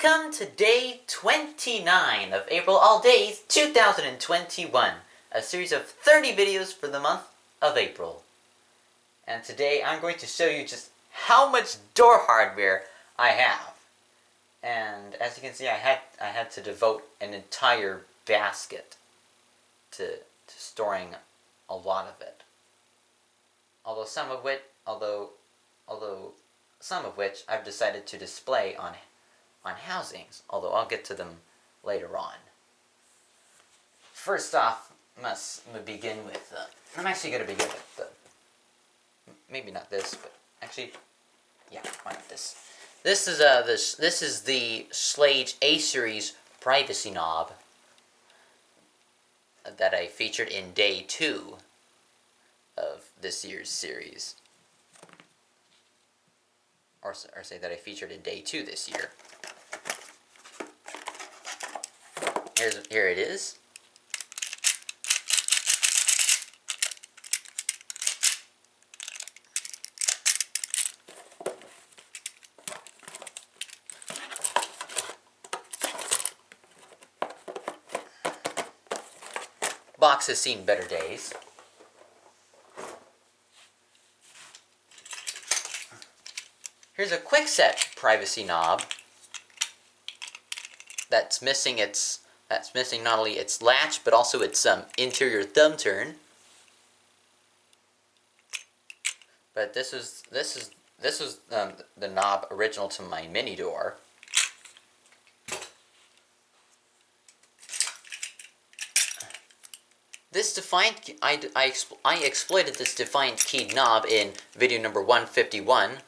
Welcome to day 29 of April All Days 2021, a series of 30 videos for the month of April. And today I'm going to show you just how much door hardware I have. And as you can see, I had to devote an entire basket to storing a lot of it. Although some of which I've decided to display on housings, although I'll get to them later on. First off, must begin with, I'm actually going to begin with maybe not this, but actually, yeah, why not this? This is the Slate A series privacy knob that I featured in day 2 of this year's series. Or say that I featured in day 2 this year. Here it is. Box has seen better days. Here's a Quickset privacy knob that's missing not only its latch but also its interior thumb turn. But this is the knob original to my mini door. This defined I exploited this defined keyed knob in video number 151.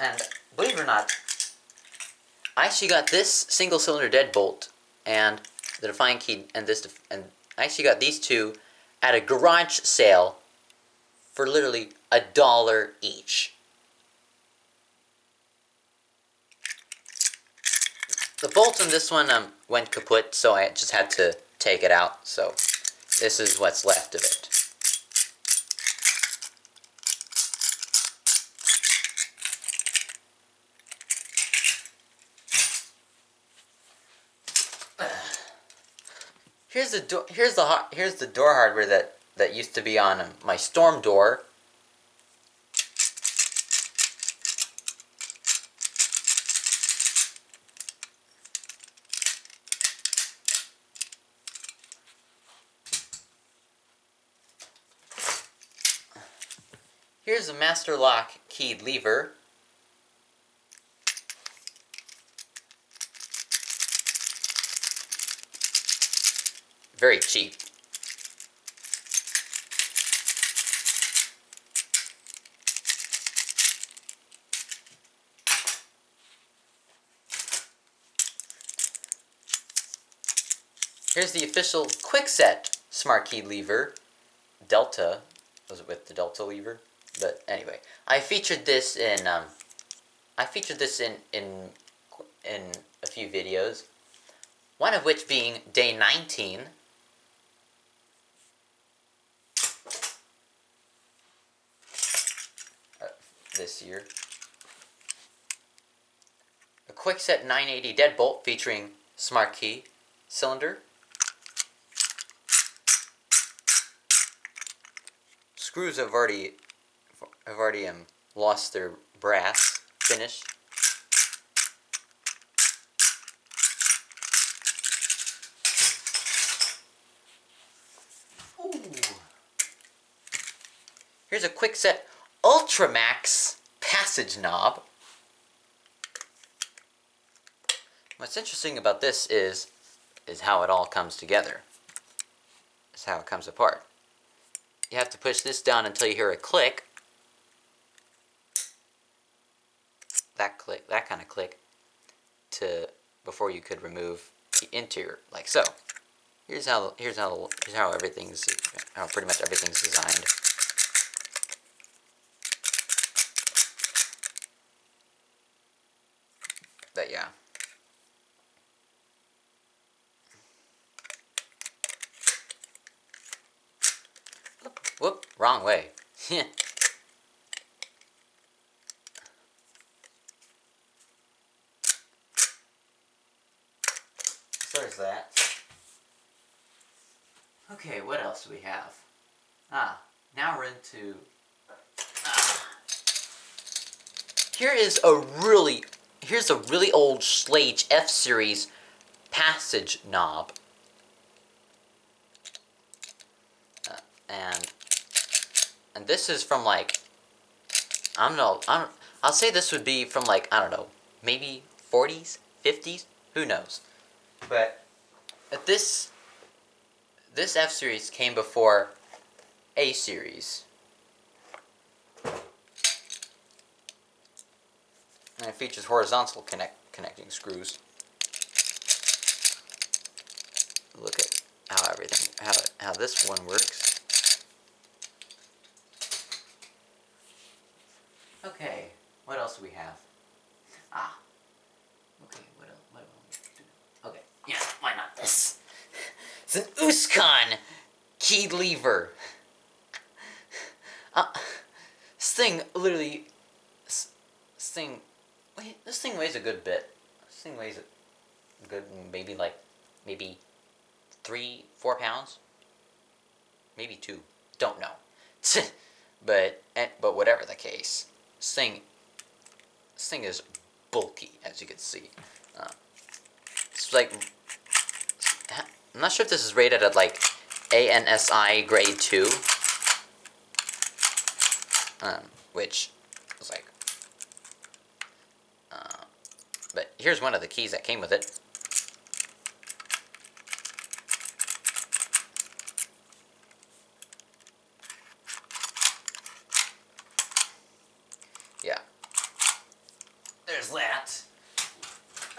And believe it or not, I actually got this single cylinder deadbolt and the defined key and I actually got these two at a garage sale for literally $1 each. The bolt on this one went kaput, so I just had to take it out. So this is what's left of it. Here's the door hardware that used to be on my storm door. Here's a master lock keyed lever. Very cheap. Here's the official Quickset smart key lever, Delta. Was it with the Delta lever? But anyway, I featured this in a few videos. One of which being day 19. This year. A Quickset 980 deadbolt featuring smart key cylinder. Screws have already lost their brass finish. Ooh. Here's a Quickset Ultramax passage knob. What's interesting about this is how it all comes together. It's how it comes apart. You have to push this down until you hear a click. That kind of click, before you could remove the interior, like so. Here's how pretty much everything's designed. But yeah. Wrong way. So there's that. Okay, what else do we have? Now we're into... Here's a really old Schlage F series passage knob. And this is from like, I'll say this would be from like, I don't know, maybe 40s, 50s, who knows. But this F series came before A series. And it features horizontal connecting screws. Look at how this one works. Okay, what else do we have? Okay, what else do? Okay, yeah, why not this? It's an USCON Key Lever. This thing literally, this thing weighs a good bit. This thing weighs a good, maybe 3-4 pounds, maybe 2. Don't know. but whatever the case, this thing is bulky, as you can see. It's like, I'm not sure if this is rated at like ANSI grade 2, which is like, but here's one of the keys that came with it. Yeah. There's that.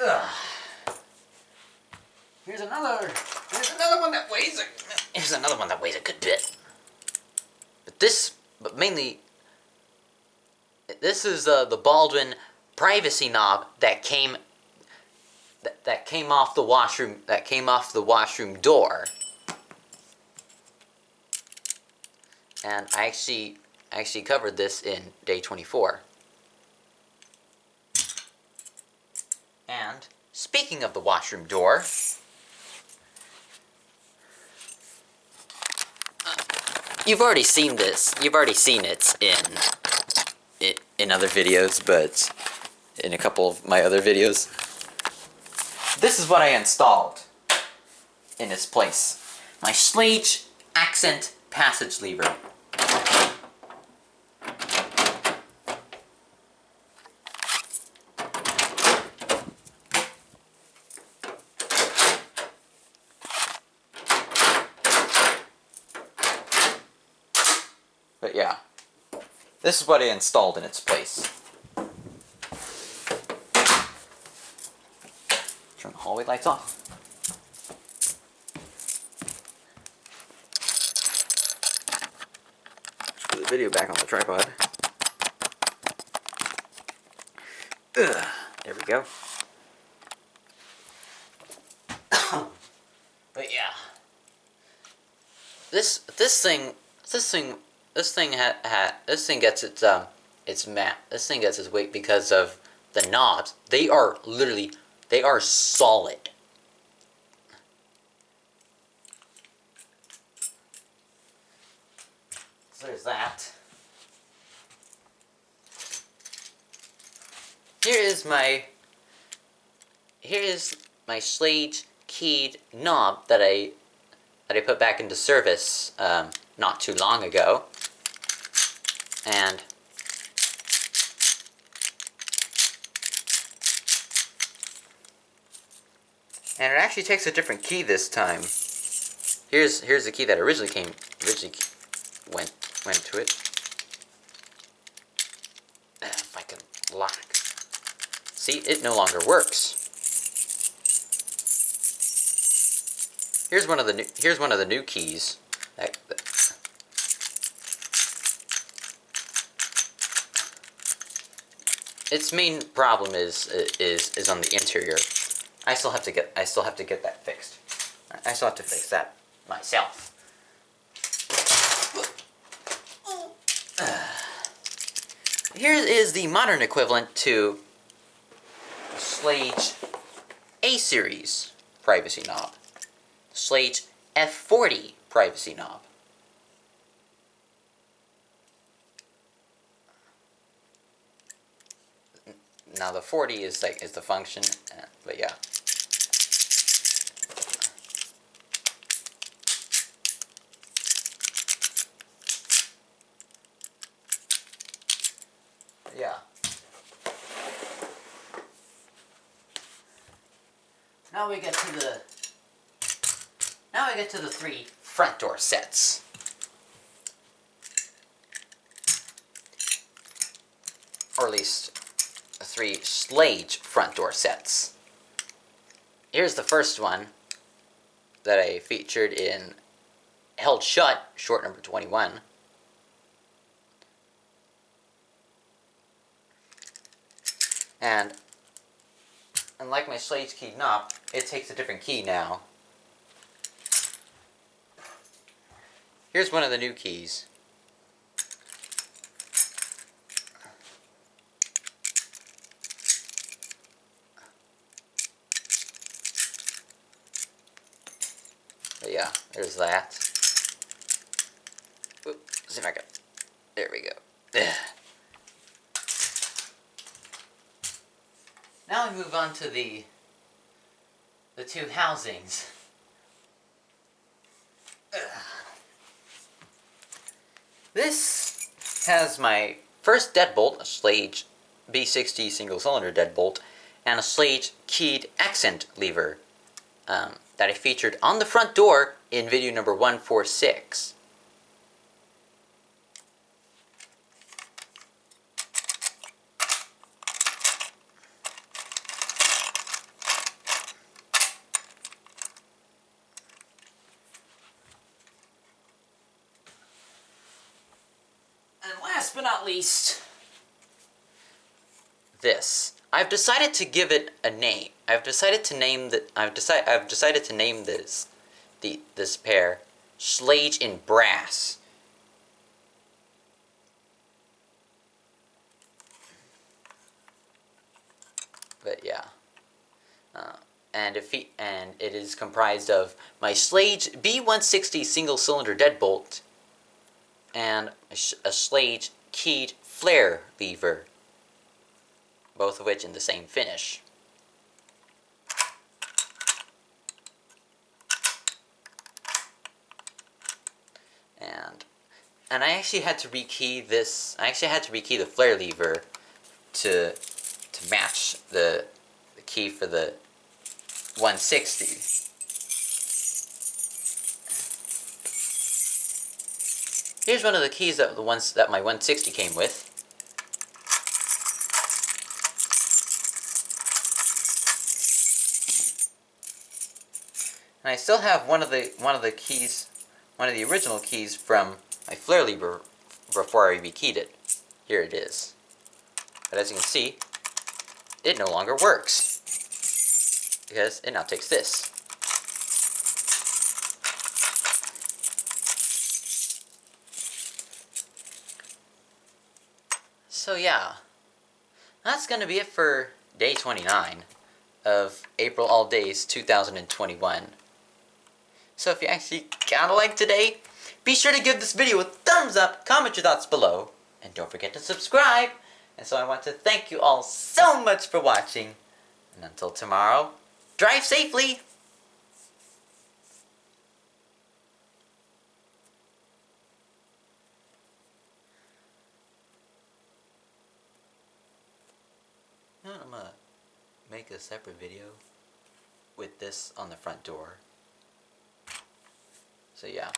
Ugh. Here's another one that weighs a good bit. But mainly, this is the Baldwin privacy knob that came off the washroom door. And I actually covered this in day 24. And speaking of the washroom door, you've already seen this. You've already seen it in other videos, but in a couple of my other videos. This is what I installed in its place. My Schlage accent passage lever. But yeah, this is what I installed in its place. Turn the hallway lights off. Put the video back on the tripod. Ugh, there we go. But yeah, this thing gets its weight because of the knobs. They are solid. So there's that. Here is my Slate keyed knob that I put back into service not too long ago, and it actually takes a different key this time. Here's the key that originally went to it. If I can lock. See, it no longer works. Here's one of the new keys. Its main problem is on the interior. I still have to get that fixed. I still have to fix that myself. here is the modern equivalent to Slate A series privacy knob. Slate F40 privacy knob. Now the 40 is the function, but yeah. Yeah. Now we get to the three front door sets. Or at least the three Schlage front door sets. Here's the first one that I featured in Held Shut, short number 21. And unlike my Slate key knob, it takes a different key now. Here's one of the new keys. But yeah, there's that. Oop, see if I can. There we go. Now we move on to the two housings. This has my first deadbolt, a Schlage B60 single cylinder deadbolt, and a Schlage keyed accent lever that I featured on the front door in video number 146. And last but not least, this. I've decided to give it a name. I've decided to name this pair Schlage in Brass. But yeah, and it is comprised of my Schlage B160 single cylinder deadbolt and a Schlage keyed flare lever, both of which in the same finish. And I actually had to rekey this. I actually had to rekey the flare lever to match the key for the 160. Here's one of the keys that my 160 came with. And I still have one of the original keys from my flare lever before I rekeyed it. Here it is. But as you can see, it no longer works because it now takes this. So yeah, that's going to be it for day 29 of April All Days 2021. So if you actually got a like today, be sure to give this video a thumbs up, comment your thoughts below, and don't forget to subscribe. And so I want to thank you all so much for watching, and until tomorrow, drive safely! You know what, I'm gonna make a separate video with this on the front door. So yeah.